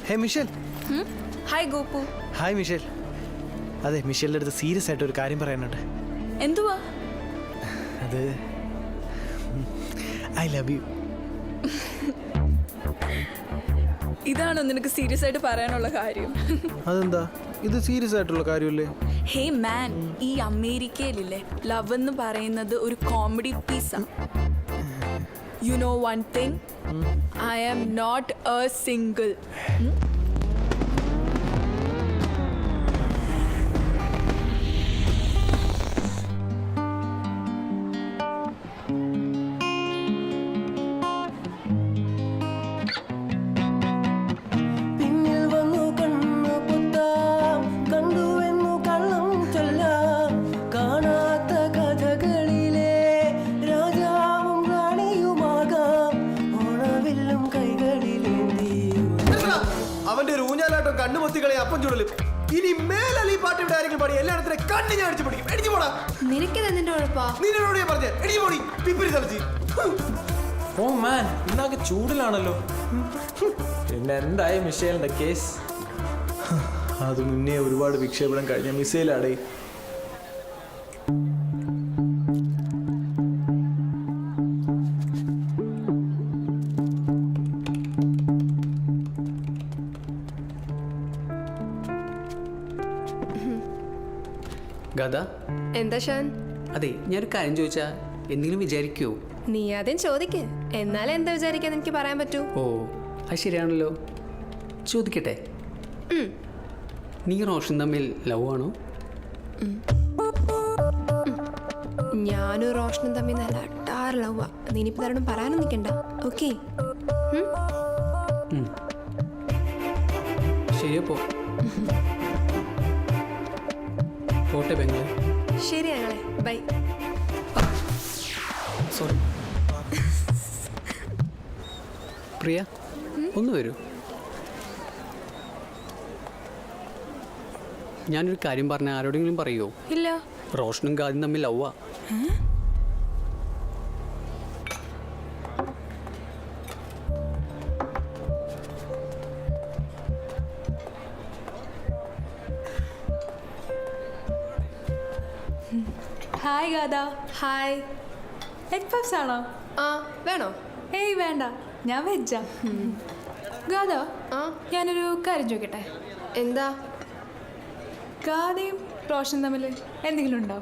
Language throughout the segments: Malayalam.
ഹേ Michelle. Hi Gopu. Hi Michelle. അതെ, മിഷേലിൻ്റെ അടുത്ത് സീരിയസ് ആയിട്ട് ഒരു കാര്യം പറയാനുണ്ട്. എന്തുവാ അത്? I love you. ഇതാണോ നിനക്ക് സീരിയസ് ആയിട്ട് പറയാനുള്ള കാര്യം? അതെന്താ, ഇത് സീരിയസ് ആയിട്ടുള്ള കാര്യമല്ലേ? ഹേ മാൻ, ഈ അമേരിക്കയിലില്ലേ ലവ് എന്ന് പറയുന്നത് ഒരു കോമഡി പീസാ. You know one thing, I am not a single. അവന്റെ ഒരു ഊഞ്ഞാലാട്ടോ കണ്ണുമൊത്തികളെ അപ്പം ചൂടലും. ഇനി മേലല്ല ഈ പാട്ട് ഇവിടെ ആരെങ്കിലും പാടി എല്ലായിടത്തും കണ്ണു ഞാൻ അടിച്ചു പിടിക്കും. എടിച്ചു പോടാ. നിനക്കത് എന്തിന്റെ കുഴപ്പാ? നിന്നോട് ഞാൻ പറഞ്ഞേ എടിച്ചു പോടി പിപ്പിരി തളിച്ച്. ഓ മാൻ, ഇന്നാകെ ചൂടിലാണല്ലോ. പിന്നെ എന്തായി മിഷേലിന്റെ കേസ്? അത് മുന്നേ ഒരുപാട് വിക്ഷേപണം കഴിഞ്ഞ മിസൈലാടേ. ഗദ, എന്താ ഷാൻ? അതെ, ഞാനൊരു കാര്യം ചോദിച്ചാ എന്തെങ്കിലും വിചാരിക്കുവോ? നീ ആദ്യം ചോദിക്ക്, എന്നാലേ എന്താ വിചാരിക്കാന്ന് എനിക്ക് പറയാൻ പറ്റൂ. ഓ, അത് ശരിയാണല്ലോ. ചോദിക്കട്ടെ, നീ റോഷൻ തമ്മിൽ ലവ് ആണോ? ഞാനും റോഷനും തമ്മിൽ നല്ല അട്ടാറ് ലവാ. നീ ഇനിയിപ്പോ തരണം പറയാനും നിൽക്കണ്ട. ഓക്കെ, ശരിയപ്പോ പോട്ടെ പെങ്ങളെ. ശരി ഞങ്ങളെ ബൈ. സോറി. പ്രിയ, ഒന്ന് വരൂ. ഞാനൊരു കാര്യം പറഞ്ഞ ആരോടെങ്കിലും പറയുമോ? ഇല്ല. റോഷനും ഗാദിയും തമ്മിൽ ലവ്വാ. ഹായ് ഗാദ. ഹായ്. എഗ് പഫ്സ് ആണോ? ആ വേണോ? ഏയ് വേണ്ട, ഞാൻ വെജാ. ഗാദ, ആ ഞാനൊരു കാര്യം ചോദിക്കട്ടെ? എന്താ? ഗാദയും റോഷൻ തമ്മിൽ എന്തെങ്കിലും ഉണ്ടോ?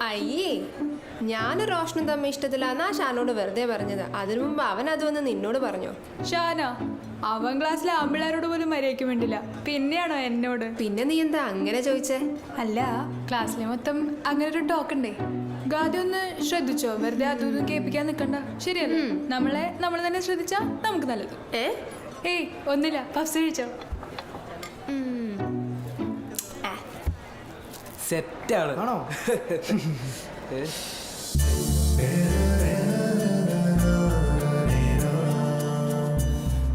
അയ്യേ, ഞാനും റോഷനും തമ്മിൽ ഇഷ്ടത്തിലാന്നാ ഷാനോട് വെറുതെ പറഞ്ഞത്. അതിനു മുമ്പ് അവൻ അത് വന്ന് നിന്നോട് പറഞ്ഞോ? ഷാന, അവൻ ക്ലാസ്സിലെ ആമ്പിള്ളേരോട് പോലും മര്യാദയ്ക്ക് വേണ്ടില്ല, പിന്നെയാണോ എന്നോട്? പിന്നെ നീ എന്താ അങ്ങനെ ചോദിച്ചേ? അല്ല, ക്ലാസ്സിലെ മൊത്തം അങ്ങനെ ഒരു ടോക്ക് ഉണ്ടേ. ഗാദി ഒന്ന് ശ്രദ്ധിച്ചോ, വെറുതെ അതും ഇതും കേൾപ്പിക്കാൻ നിൽക്കണ്ട. ശരിയല്ലേ? നമ്മൾ തന്നെ ശ്രദ്ധിച്ചാ നമുക്ക് നല്ലത്. ഏയ് ഒന്നുമില്ല, പഫ്സ് കഴിച്ചോ? സെറ്റാണ്. ആണോ?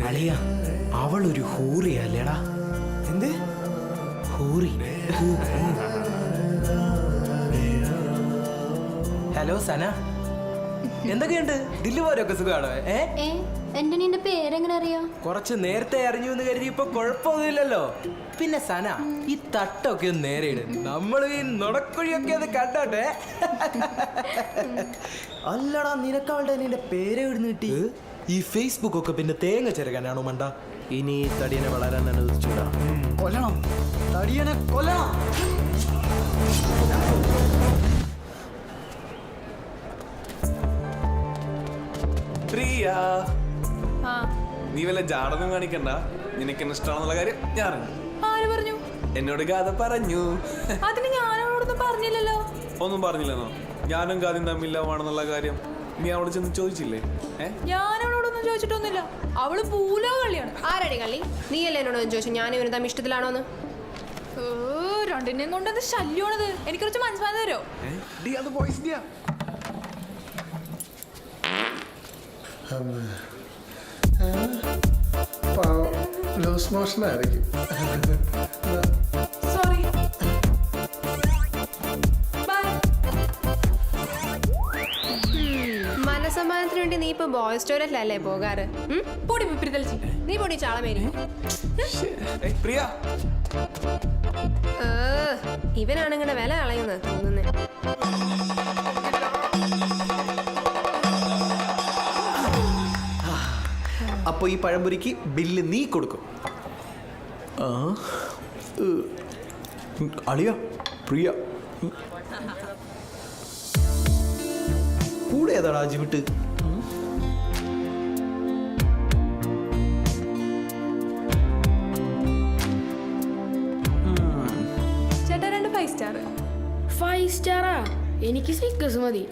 അളിയ, അവളൊരു ഹൂറിയല്ലേടാ. എന്ത് ഹൂറി? ഹലോ സന, എന്തൊക്കെയുണ്ട്? ദില്ലു പോരൊക്കെ സുഖമാണോ? എന്റെ നിന്റെ പേരെങ്ങനെ അറിയാം? കുറച്ച് നേരത്തെ അറിഞ്ഞു എന്ന് കരുതി ഇപ്പൊ കുഴപ്പമൊന്നുമില്ലല്ലോ. പിന്നെ സന, ഈ തട്ടൊക്കെ ഒന്ന് നേരെ ഇട്. നമ്മൾ ഈ നുണക്കുഴിയൊക്കെ അത് കണ്ടോട്ടെ. അല്ലടാ, നിനക്കവളുടെ നിന്റെ പേരെ ഇടുന്ന് കിട്ടി. ഈ ഫേസ്ബുക്ക് ഒക്കെ പിന്നെ തേങ്ങ ചെറുകാനാണോ മണ്ട? ഇനി തടിയനെ വളരാൻ അനുവദിച്ചൂടാ. കൊല്ലണം, തടിയനെ കൊല്ലണം. പ്രിയ, ആ, നീ വല്ല ജാടൊന്നും കാണിക്കണ്ട. നിനക്ക് എന്നെ ഇഷ്ടമാണെന്നുള്ള കാര്യം ഞാൻ അറിഞ്ഞു. ആര് പറഞ്ഞു? എന്നോട് ഗാഥ പറഞ്ഞു. അതിന് ഞാനോടൊന്നും പറഞ്ഞില്ലല്ലോ. ഒന്നും പറഞ്ഞില്ലെന്നോ? ഞാനും ഗാഥയും തമ്മിൽ ലവാണെന്നുള്ള കാര്യം നീ അവളോട് ചെന്ന് ചോദിച്ചില്ലേ? ഞാനവളോടൊന്നും ചോദിച്ചിട്ടൊന്നുമില്ല. അവള് പൂലോ കള്ളിയാണ്. ആരടി കള്ളി? നീയല്ലേ എന്നോട് ചോദിച്ചു ഞാൻ ഇവന് തമ്മിൽ ഇഷ്ടത്തിലാണോന്ന്? രണ്ടിനെയും കൊണ്ട് അത് ശല്യമാണത്. എനിക്ക് കുറച്ച് മനസ്സിലാക്കി തരോ? അത് വോയിസ് ചെയ്യാ. ലൂസ് മോഷൻ ആയിരിക്കും. സോറി. ബൈ. മനസമാനത്തിന് വേണ്ടി നീ ഇപ്പൊ ബോയ്സ് ടോയ്ലറ്റിലല്ലേ പോകാറ്? പൊടി പിപ്പിരി തളിച്ച് നീ പൊടി ചാളമേരി. പ്രിയ ഇവനാണ് ഇങ്ങനെ വില കളയുന്നത് തോന്നുന്നേ. അപ്പൊ ഈ പഴംപൊരിക്ക് ബില്ല് നീ കൊടുക്കും. അളിയ പ്രിയ കൂടെ ഏതാടാ ജിമിട്ട്? ചേട്ടാ 2 5 സ്റ്റാർ. 5 സ്റ്റാറാ? എനിക്ക് 6 മതി.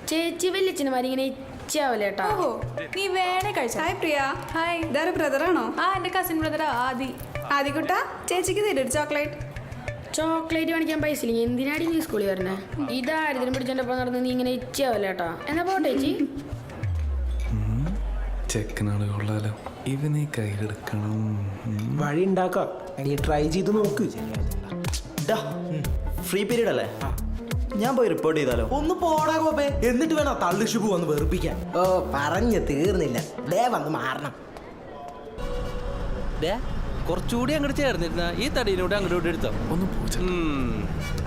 ചേച്ചി വലിയച്ഛനുമാരി ഇങ്ങനെ ഇച്ചാവല്ലേട്ടാ. ഓഹോ നീ വേണേ കഴിച്ച. ഹായ് പ്രിയ. ഹായ്. ഇതാരെ ബ്രദറാണോ? ആ എന്റെ കസിൻ ബ്രദറാ ആദി. ആദികുട്ട ചേച്ചിക്ക് തരും ഒരു ചോക്ലേറ്റ്. ചോക്ലേറ്റ് മേടിക്കാൻ പൈസ ഇല്ലെങ്കിൽ എന്തിനാടി നീ സ്കൂളിൽ വരണേ? ഇതാരതിനും പിടിച്ചെൻ്റെ ഒപ്പം നടന്ന് നീ ഇങ്ങനെ ഇച്ചാവല്ലേട്ടാ. എന്നാ പോട്ടെ ചേച്ചി. ചെക്കനാണ് കൊള്ളാലോ, ഇവനെ കയ്യിലെടുക്കണം. വഴി ഉണ്ടാക്കാം, ട്രൈ ചെയ്ത് നോക്ക്. ഫ്രീ പീരീഡ് അല്ലേ? ഞാൻ പോയി റിപ്പോർട്ട് ചെയ്താലോ? ഒന്ന് പോടാ കോപ്പേ, എന്നിട്ട് വേണം തള്ളു ഷുബു വന്ന് വെറുപ്പിക്കാൻ. ഓ പറഞ്ഞു തീർന്നില്ല, ദേ വന്ന് മാറണം. കുറച്ചുകൂടി അങ്ങോട്ട് ചേർന്നിരുന്ന ഈ തടീനോട് അങ്ങോട്ട് എടുത്തോ. ഒന്ന്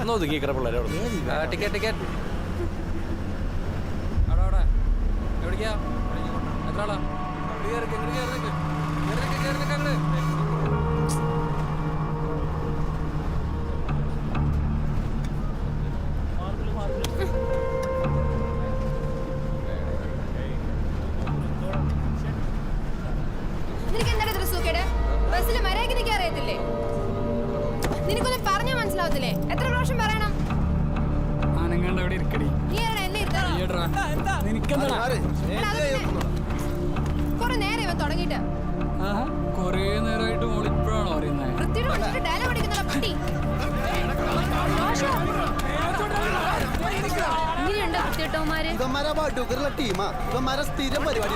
ഒന്ന് ഒതുങ്ങിക്കറ പിള്ളേരെ ടിക്കറ്റ് ടിക്കറ്റ് എവിടേക്കാ? എത്ര ആളാ? നിനക്ക് എന്താണ് ഇത്ര സൂക്കേട്? ബസ്സിൽ മര്യാദയ്ക്ക് നിൽക്കാൻ അറിയത്തില്ലേ? നിനക്കൊന്നും പറഞ്ഞാൽ മനസ്സിലാവത്തില്ലേ? എത്ര പ്രാവശ്യം പറയണം? നീ ആരാടാ എന്നെ ഇരുത്താൻ? കുറെ നേരം ഇവൻ തുടങ്ങിയിട്ട്. വൃത്തിയോട് വിളിച്ചിട്ട് ഡയലോഗ് അടിക്കുന്നല്ലോ പട്ടി. ഇങ്ങനെയുണ്ടോ വൃത്തിയോട്ടവന്മാര്? ടീമാ ഇവന്മാരെ സ്ഥിരം പരിപാടി.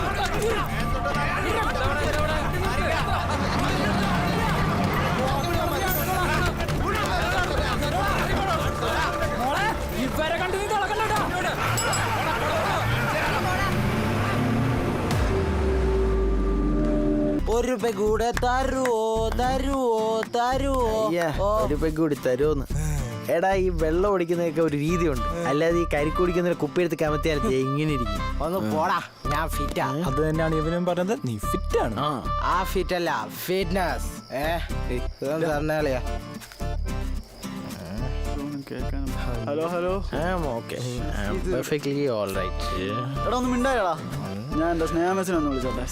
ഒരു രൂപ കൂടെ തരുവോ തരുവോ തരുവോ? ഒരു പെഗ് കൂടി തരുമോന്ന്? എടാ ഈ വെള്ളം ഒടിക്കുന്നതൊക്കെ ഒരു രീതിയുണ്ട്, അല്ലാതെ ഈ കരിക്ക് കുടിക്കുന്ന കുപ്പിയെടുത്ത് കമത്തിയാൽ എങ്ങനെ ഇരിക്കും? ഒന്ന് പോടാ, ഞാൻ ഫിറ്റാ. അത് തന്നെയാണ് ഇവനും പറഞ്ഞത്, നീ ഫിറ്റ് ആണ്. ആ ഫിറ്റ് അല്ല, ഫിറ്റ്നസ്. പറഞ്ഞാളിയാ. Hello hello. Perfectly all right. എടാ ഒന്ന് മിണ്ടായടാ. ഞാൻ എൻ്റെ സ്നേഹമിസ്സിനെ ഒന്ന് വിളിച്ചോട്ടെ.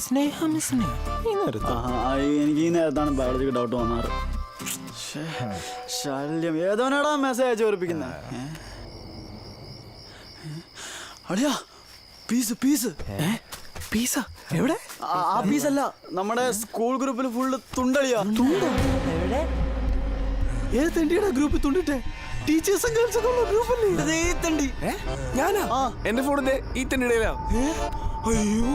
എനിക്ക് ഈ നേരത്താണ് ബയോളജിക്ക് ഡൗട്ട് വന്നാറ്. ശല്യം. ഏതോനാടാ മെസ്സേജ് അയച്ചു ഓർപ്പിക്കുന്നത്? അടിയാ പീസ് പീസ്. പീസ എവിടെ? ആ പീസല്ല, നമ്മുടെ സ്കൂൾ ഗ്രൂപ്പിൽ ഫുള്ള് തുണ്ടളിയാ. ഏത് തെണ്ടിയുടെ ഗ്രൂപ്പിൽ തുണ്ടിട്ടെ? ടീച്ചേഴ്സും ഗേൾസും ഒക്കെ ഉള്ള ഗ്രൂപ്പല്ലേ? തണ്ടി ഞാനാ എന്റെ ഫോണിന്റെ ഈ തന്നെയാ. അയ്യോ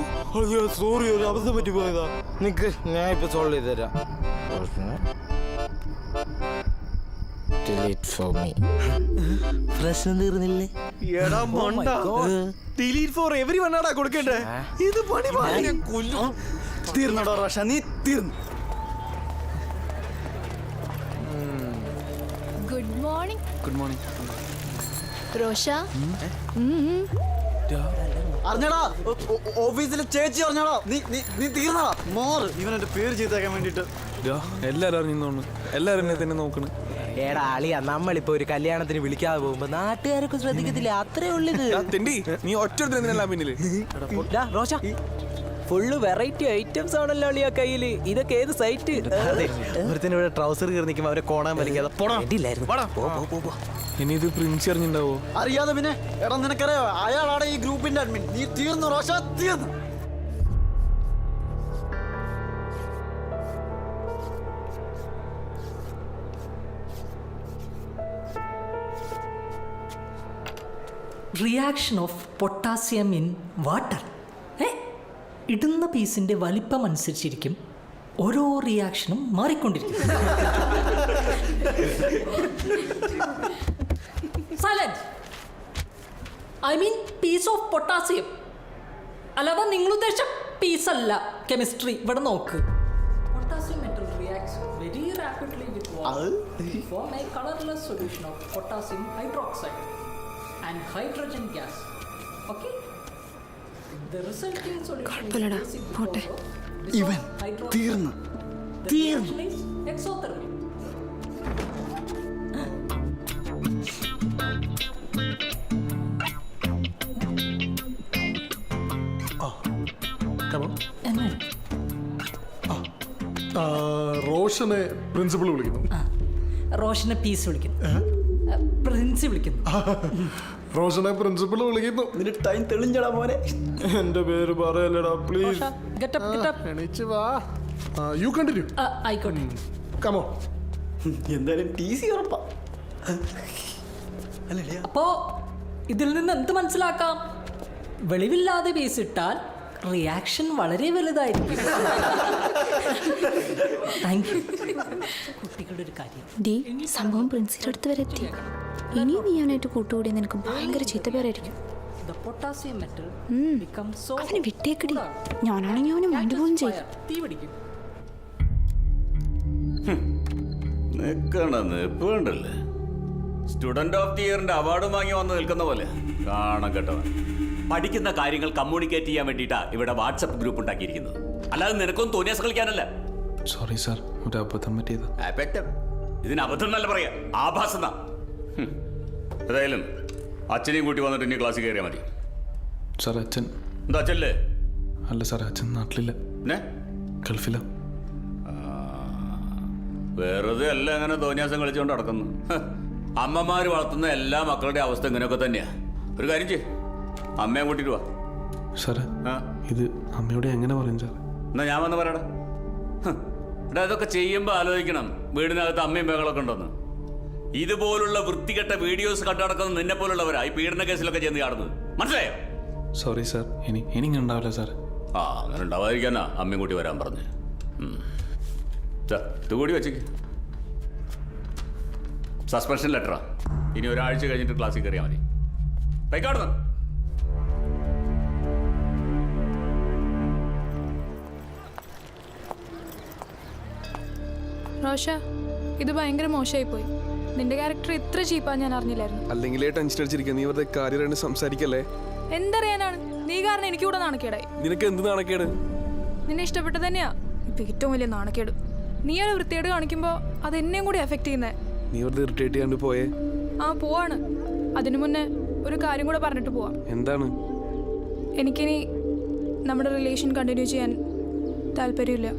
സോറി, ഒരു അബദ്ധം പറ്റി പോയതാ. നിക്ക്, ഞാൻ ഇപ്പൊ സോൾവ് ചെയ്ത് തരാം. പ്രശ്നം തീർന്നില്ലേ? എടാ മണ്ട, ഡിലീറ്റ് ഫോർ എവരി വണ്ണാടാ കൊടുക്കണ്ടേ? ഇത് പണി തീർന്നടാ റോഷ, നീ തീർന്നു. Good morning. Good morning Rosha. അറിഞ്ഞടാ, ഓഫീസിലെ ചേച്ചി അറിഞ്ഞടാ, നീ തീർന്നടാ. മോറ് ഇവനെന്റെ പേര് ചെയ്തേക്കാൻ വേണ്ടിട്ട്. എല്ലാരും അറിഞ്ഞോണ്ട് എല്ലാരും എന്നെ തന്നെ നോക്കണ്. ഏടാ അളിയാ, നമ്മളിപ്പോ ഒരു കല്യാണത്തിന് വിളിക്കാതെ പോകുമ്പോ നാട്ടുകാരൊക്കെ ശ്രദ്ധിക്കത്തില്ല, അത്രേ ഉള്ളത്. തെണ്ടി നീ ഒറ്റ പിന്നില്. റോഷ ഫുള്ള് വെറൈറ്റി ഐറ്റംസ് ആണല്ലോ അളിയാ കയ്യില്. ഇതൊക്കെ ഏത് സൈറ്റ്? ഒരുത്തിന് ഇവിടെ ട്രൗസർ കയറി നിൽക്കുമ്പോൾ അവരെ കോണാൻ വലിക്കാതെ ഇനി ഇത് പ്രിൻസ് അറിഞ്ഞിണ്ടാവോ? അറിയാതെ പിന്നെ. എടാ നിനക്കറിയോ, അയാളാണ് ഈ ഗ്രൂപ്പിന്റെ അഡ്മിൻ. നീ തീർന്നു റോഷ, തീർന്നു. Reaction of potassium in water. ഇടുന്ന പീസിൻ്റെ വലിപ്പം അനുസരിച്ചിരിക്കും ഓരോ റിയാക്ഷനും മാറിക്കൊണ്ടിരിക്കും. Silent. I mean piece of potassium. അല്ലാതെ നിങ്ങൾ ഉദ്ദേശിച്ച പീസല്ല കെമിസ്ട്രി. ഇവിടെ നോക്ക്. Potassium metal reacts very rapidly with water to form a colorless solution of potassium hydroxide and hydrogen gas. Okay? The resulting solution is basic because of ഇവൻ hydroxide. തീർന്നു. The reaction is exothermic. എന്നെ റോഷനെ പ്രിൻസിപ്പൾ വിളിക്കുന്നു. റോഷനെ പീസ് വിളിക്കുന്നു. പ്രിൻസി വിളിക്കുന്നു. റോഷനെ പ്രിൻസിപ്പൾ വിളിക്കുന്നു. നിന്റെ ടൈം തെളിഞ്ഞടാ മോനെ. എന്റെ പേര് പറയല്ലടാ please. Get up, get up. എണീച്ച് വാ. You continue. ആയിക്കോട്ടെ. കമോ. എന്തായാലും TC ഉറപ്പാ. അല്ലേ? അപ്പോ ഇതിൽ നിന്ന് എന്ത് മനസ്സിലാക്കാം? വെളിവില്ലാതെ പീസ് ഇട്ടാൽ റിയാക്ഷൻ വളരെ വലുതായിരിക്കും. Thank you. കുട്ടികളുടെ ഒരു കാര്യം. സംഭവം പ്രിൻസിന്റെ അടുത്ത് വരെ എത്തി. ഇനിയും നീ അവനായിട്ട് കൂട്ടുകൂടി നിനക്ക് ഭയങ്കര ചീത്തപ്പേരായിരിക്കും. The potassium metal becomes so അവനെ വിട്ടേക്കടി. ഞാനാണെങ്കിൽ അവനെ മൈൻഡ് പോലും ചെയ്യും. തീ പിടിക്കും. നിൽപ്പുണ്ടല്ലേ സ്റ്റുഡന്റ് ഓഫ് ദി ഇയറിന്റെ അവാർഡ് വാങ്ങി വന്ന് നിൽക്കുന്ന പോലെ കാണാൻ കേട്ടവൻ. പഠിക്കുന്ന കാര്യങ്ങൾ കമ്മ്യൂണിക്കേറ്റ് ചെയ്യാൻ വേണ്ടിയിട്ടാ ഇവിടെ വാട്സപ്പ് ഗ്രൂപ്പ് ഉണ്ടാക്കിയിരിക്കുന്നത്. അല്ലാതെ നിനക്കൊന്നും തോന്നിയാസ് കളിക്കാനല്ല. സോറി സാർ, ഒരു അബദ്ധം പറ്റിയത്. ഇതിന് അബദ്ധം എന്നല്ല പറയാ, ആഭാസന. ഏതായാലും അച്ഛനെയും കൂട്ടി വന്നിട്ട് ഇനി ക്ലാസ്സിൽ കയറിയാൽ മതി. സാർ അച്ഛൻ എന്താ അച്ഛല്ലേ? അല്ല സാർ, അച്ഛൻ നാട്ടിലില്ല, ഗൾഫില. വെറുതെ അല്ല അങ്ങനെ തോന്നിയാസം കളിച്ചുകൊണ്ട് നടക്കുന്നു. അമ്മമാര് വളർത്തുന്ന എല്ലാ മക്കളുടെ അവസ്ഥ ഇങ്ങനെയൊക്കെ തന്നെയാ. ഒരു കാര്യം ചെയ്യ്, അമ്മയെ കൂട്ടിട്ട് വാ. സാറേ, ഇത് അമ്മയോട് എങ്ങനെ പറയും സാർ? എന്നാ ഞാൻ വന്ന് പറയടാ. എടാ, ഇതൊക്കെ ചെയ്യുമ്പോൾ ആലോചിക്കണം വീടിനകത്ത് അമ്മയും ബഹളമൊക്കെ ഉണ്ടെന്ന്. ഇതുപോലുള്ള വൃത്തികെട്ട വീഡിയോസ് കണ്ടടക്കുന്ന നിന്നെ പോലുള്ളവരാ ഈ പീഡന കേസിലൊക്കെ ചെന്ന് കാണുന്നത്. മനസ്സിലായോ? സോറി സാർ, ഇനി ഇങ്ങനെ ഉണ്ടാവില്ല സാർ. അങ്ങനെ ഉണ്ടാവാതിരിക്കാനാ അമ്മയും കൂട്ടി വരാൻ പറഞ്ഞ്. ഇത് കൂടി വെച്ചേക്ക്. സസ്പെൻഷൻ ലെറ്ററാ. ഇനി ഒരാഴ്ച കഴിഞ്ഞിട്ട് ക്ലാസ്സിൽ കയറിയാൽ മതി. കൈക്കാടുന്നു. റോഷ, ഇത് ഭയങ്കര മോശമായി പോയി. നിന്റെ ക്യാരക്ടർ ഇത്ര ചീപ്പാ ഞാൻ അറിഞ്ഞില്ലായിരുന്നു. അല്ലെങ്കിലേ ടെൻഷൻ അടിച്ചിരിക്കുക. നീ വെറുതെ കാര്യം സംസാരിക്കല്ലേ. എന്തറിയാനാണ്, നീ കാരണം എനിക്ക് കൂടെ നാണക്കേടായി. നിനക്ക് എന്ത് നാണക്കേട്? നിന്നെ ഇഷ്ടപ്പെട്ടത് തന്നെയാ ഇപ്പൊ ഏറ്റവും വലിയ നാണക്കേട്. നീ ഒരു വൃത്തിയോട് കാണിക്കുമ്പോ അത് എന്നെയും കൂടി എഫക്ട് ചെയ്യുന്നേ. നീ വെറുതെ ഇറിറ്റേറ്റ് ചെയ്യാണ്ട് പോയേ. പോവാണ്. അതിനു മുന്നേ ഒരു കാര്യം കൂടെ പറഞ്ഞിട്ട് പോവാം. എന്താണ്? എനിക്കിനി നമ്മുടെ റിലേഷൻ കണ്ടിന്യൂ ചെയ്യാൻ താല്പര്യമില്ല.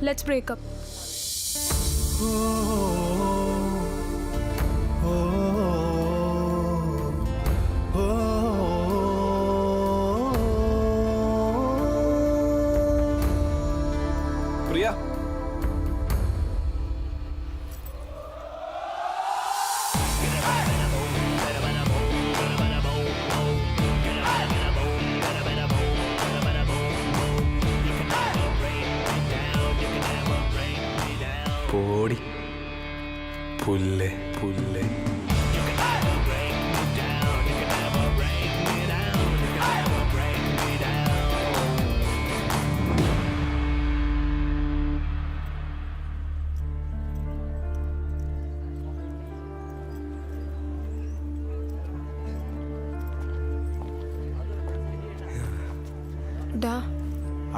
Let's breakup. പ്രിയ, പോടി പുല്ലേ പുല്ലേ.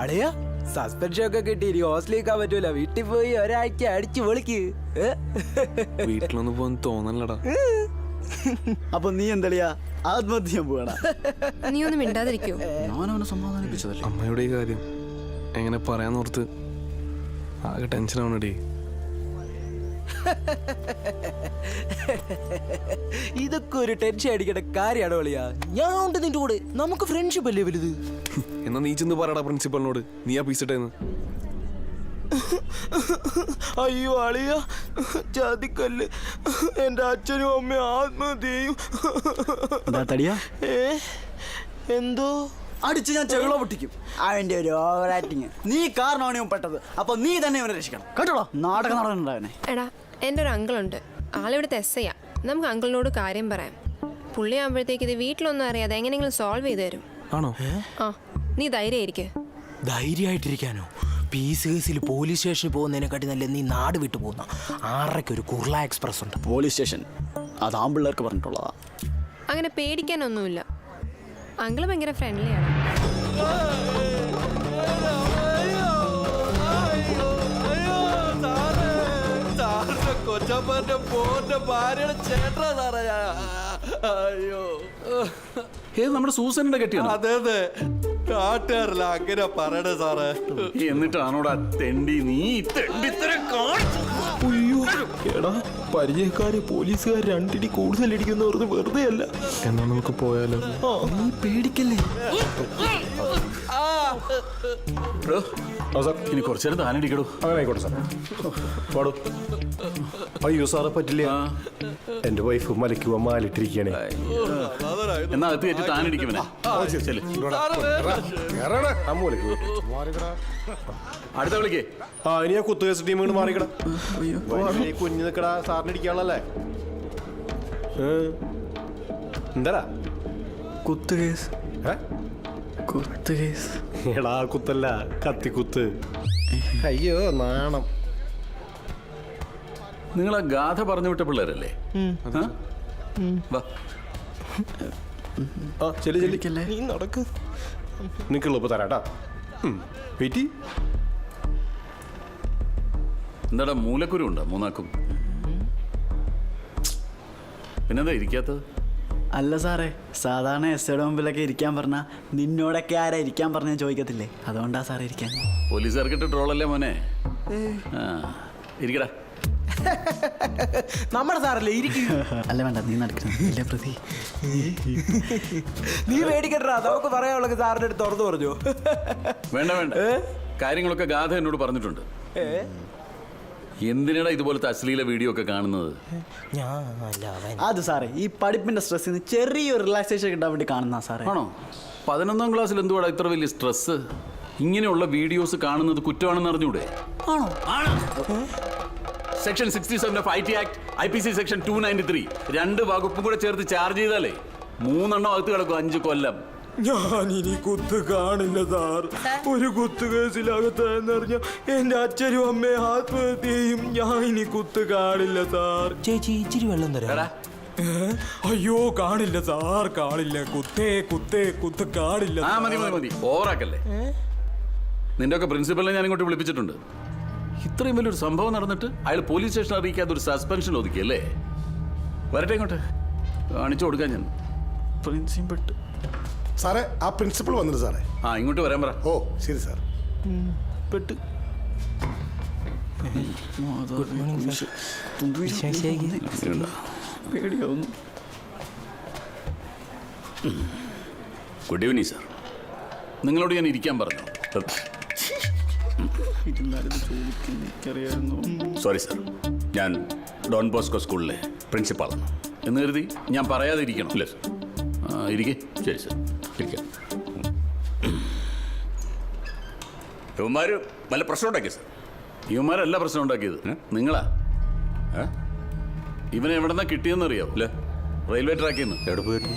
അളിയ സസ്പെൻഷൻ ഒക്കെ കിട്ടി. ഇനി ഹോസ്റ്റലിലേക്കാൻ പറ്റൂല. വീട്ടിൽ പോയി ഒരാഴ്ച അടിച്ചു വിളിക്ക്. വീട്ടിലൊന്നും പോകാൻ തോന്നലടാ. അപ്പൊ നീ എന്തളിയാ ആത്മഹത്യ ചെയ്യാൻ പോകണ? നീ ഒന്നും മിണ്ടാതിരിക്കോ? ഞാനവനെ സമാധാനിപ്പിച്ചതല്ലേ. അമ്മയുടെ ഈ കാര്യം എങ്ങനെ പറയാന്നോർത്ത് ആകെ ടെൻഷനാവണടി. ഇതൊക്കെ ഒരു ടെൻഷൻ അടിക്കേണ്ട കാര്യമാണോ അളിയാ? ഞാൻ ഉണ്ട് നിന്റെ കൂടെ. നമുക്ക് ഫ്രണ്ട്ഷിപ്പ് അല്ലേ വലുത്. എന്നാ നീ ചെന്ന് പറയടാ പ്രിൻസിപ്പളിനോട് നീ ആ പീസ് ഇട്ടേന്ന്. അയ്യോ അളിയ, ചതിക്കല്ല്. എന്റെ അച്ഛനും അമ്മയും ആത്മഹത്യ ചെയ്യും. എന്തോ അടിച്ച് ഞാൻ ചെവിള പൊട്ടിക്കും. അവന്റെ ഒരു ഓവർ ആക്ടിങ്. നീ കാരണമാണ് ഇവൻ പെട്ടത്. അപ്പൊ നീ തന്നെ അവനെ രക്ഷിക്കണം കേട്ടോളോ. നാടകം നടന്നുണ്ടാവനെ. എടാ, എൻ്റെ ഒരു അങ്കിളുണ്ട്. ആളിവിടുത്തെ SI യാ. നമുക്ക് അങ്കിളിനോട് കാര്യം പറയാം. പുള്ളി ആകുമ്പോഴത്തേക്ക് ഇത് വീട്ടിലൊന്നും അറിയാതെ എങ്ങനെയെങ്കിലും സോൾവ് ചെയ്ത് തരും. ആണോ? ആ നീ ധൈര്യമായിരിക്കെ. ധൈര്യമായിട്ടിരിക്കാനോ? പീസ് കേസിൽ പോലീസ് സ്റ്റേഷനിൽ പോകുന്നതിനെക്കാട്ടി നല്ല നീ നാട് വിട്ടു പോകുന്ന 6:30 ഒരു കുർള എക്സ്പ്രസ് ഉണ്ട്. പോലീസ് സ്റ്റേഷൻ അത് ആമ്പിള്ളേർക്ക് പറഞ്ഞിട്ടുള്ളതാ. അങ്ങനെ പേടിക്കാനൊന്നുമില്ല. അങ്കിള് ഭയങ്കര ഫ്രണ്ട്ലിയാണ്. കൊച്ചപ്പന്റെ പോന്റെ ഭാര്യയുടെ ചേട്ടാ സാറേ. അയ്യോ, ഏത് നമ്മുടെ സൂസന്റെ കെട്ടിയാണ്? അതെ അതെ, കാട്ടുകാരല്ല അങ്ങനെ പറയണേ സാറേ. എന്നിട്ടാണോടാ തെണ്ടി നീ അയ്യോ എടാ, പരിചയക്കാര് പോലീസുകാർ 2 അടി കൂടുതൽ ഇടിക്കുന്ന വെറുതെ അല്ല. എന്നാ നമുക്ക് പോയാലോ? നീ പേടിക്കല്ലേ. ഇനി കുറച്ചു നേരം താനടിക്കടോ. അങ്ങനെ ആയിക്കോട്ടെ സാർ. പാടൂ. അയ്യോ സാറെ പറ്റില്ല, എന്റെ വൈഫ് മലയ്ക്ക് മാലിട്ടിരിക്കണേ. എന്നാ അകത്ത് കയറ്റി താനടിക്കുവനെ. അടുത്ത വിളിക്കേ. ആ ഇനി ആ കുത്തുകേസ് ടീം കൊണ്ട് മാറിക്കട. കുഞ്ഞു നിക്കടാ, സാറിന് ഇടിക്കാനുള്ളല്ലേ. എന്താ കുത്തുകേസ്? കുത്തുകേസ് എടാ, കുത്തല്ല കത്തിക്കുത്ത്. അയ്യോ നാണം. നിങ്ങൾ ആ ഗാഥ പറഞ്ഞു വിട്ട പിള്ളേരല്ലേ? ആ ചെല്ലി ചെല്ലിക്കല്ലേ, നീ നടക്ക്. നിക്കുള്ളൂ തരാട്ടാ. വെയിറ്റ്. എന്താടാ മൂലക്കുരു ഉണ്ടോ? മൂന്നാക്കും. പിന്നെന്താ ഇരിക്കാത്തത്? അല്ല സാറേ, സാധാരണ എസ്ഐയുടെ മുമ്പിലൊക്കെ ഇരിക്കാൻ പറഞ്ഞാൽ നിന്നോടൊക്കെ ആരാ ഇരിക്കാൻ പറഞ്ഞാൽ ചോദിക്കത്തില്ലേ? അതുകൊണ്ടാ സാറേ ഇരിക്കാൻ. പോലീസുകാർക്കിട്ട് ട്രോളല്ലേ മോനെ? ഇരിക്കടാ. നമ്മുടെ സാറല്ലേ ഇരിക്കും. അല്ല വേണ്ട, നീ നടക്കണം. ഇല്ല പ്രതി, നീ പേടിക്കട്ടാ, നമുക്ക് പറയാനുള്ളത് സാറിന്റെ അടുത്ത് തുറന്നു പറഞ്ഞു. വേണ്ട വേണ്ട, കാര്യങ്ങളൊക്കെ ഗാഥ എന്നോട് പറഞ്ഞിട്ടുണ്ട്. എന്തിനാടാ ഇതുപോലത്തെ അശ്ലീല വീഡിയോ ഒക്കെ കാണുന്നത്? അത് സാറേ ഈ പഠിപ്പിന്റെ സ്ട്രെസ്സിന് ചെറിയൊരു റിലാക്സേഷൻ കിട്ടാൻ വേണ്ടി കാണുന്ന സാറേ. ആണോ? 11ാം ക്ലാസ്സിൽ എന്തുവാടാ ഇത്ര വലിയ സ്ട്രെസ്? ഇങ്ങനെയുള്ള വീഡിയോസ് കാണുന്നത് കുറ്റമാണെന്ന് അറിഞ്ഞൂടെ? ആണോ? Section 67 of IT act, IPC section 293 2 വകുപ്പും കൂടെ ചേർത്ത് ചാർജ് ചെയ്താലേ 3 എണ്ണം അകത്ത് കിടക്കും 5 കൊല്ലം. ഞാനിനി കുത്ത് കാണില്ല സാർ. ഒരു കുത്ത് കേസിലകത്തെന്നറിഞ്ഞ എന്റെ അച്ഛനും അമ്മയും ആത്മഹത്യയും. ഞാൻ ഇനി കുത്ത് കാണില്ല സാർ. ചേച്ചി ഇച്ചിരി വെള്ളം തരാ. അയ്യോ കാണില്ല സാർ, കാണില്ല. കുത്തേ കുത്തേ കുത്ത് കാണില്ല. മതി മതി മതി, ഓവറാക്കല്ലേ. നിന്റെ ഒക്കെ പ്രിൻസിപ്പലിനെ ഞാൻ ഇങ്ങോട്ട് വിളിപ്പിച്ചിട്ടുണ്ട്. ഇത്രയും വലിയൊരു സംഭവം നടന്നിട്ട് അയാൾ പോലീസ് സ്റ്റേഷൻ അറിയിക്കാത്ത ഒരു സസ്പെൻഷൻ ഒതുക്കിയല്ലേ? വരട്ടെ ഇങ്ങോട്ട്, കാണിച്ചു കൊടുക്കാൻ ഞാൻ. പ്രിൻസിപ്പൽ സാറേ, ആ പ്രിൻസിപ്പൾ വന്നിട്ട് സാറേ. ഇങ്ങോട്ട് വരാൻ പറ. ഓ ശരി സാർ. പെട്ട് പേടിയാവുന്നു. Good evening sir. നിങ്ങളോട് ഞാൻ ഇരിക്കാൻ പറഞ്ഞു. സോറി സാർ, ഞാൻ ഡോൺ ബോസ്കോ സ്കൂളിലെ പ്രിൻസിപ്പാളാണ് എന്ന് കരുതി ഞാൻ പറയാതെ ഇരിക്കണം അല്ലേ സാർ? ഇരിക്കേ. ശരി സാർ, ഇരിക്കാം. ഇവന്മാർ വല്ല പ്രശ്നം ഉണ്ടാക്കിയ സാർ? ഇവന്മാരല്ല പ്രശ്നം ഉണ്ടാക്കിയത്, നിങ്ങളാ. ഇവനെ എവിടെ നിന്നാ കിട്ടിയെന്ന് അറിയാവോ? അല്ലേ, റെയിൽവേ ട്രാക്കിൽ നിന്ന്. എവിടെ പോയിട്ട്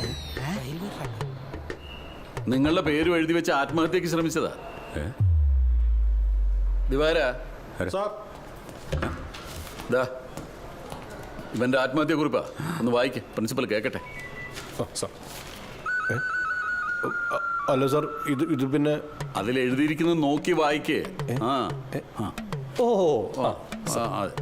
നിങ്ങളുടെ പേരും എഴുതി വെച്ച് ആത്മഹത്യക്ക് ശ്രമിച്ചതാ. ദിവാരാ, ഇവന്റെ ആത്മഹത്യ കുറിപ്പാ. ഒന്ന് വായിക്കേ, പ്രിൻസിപ്പൽ കേക്കട്ടെ. അല്ല സാർ, ഇത് പിന്നെ അതിൽ എഴുതിയിരിക്കുന്നത് നോക്കി വായിക്കേ. ഓ അതെ.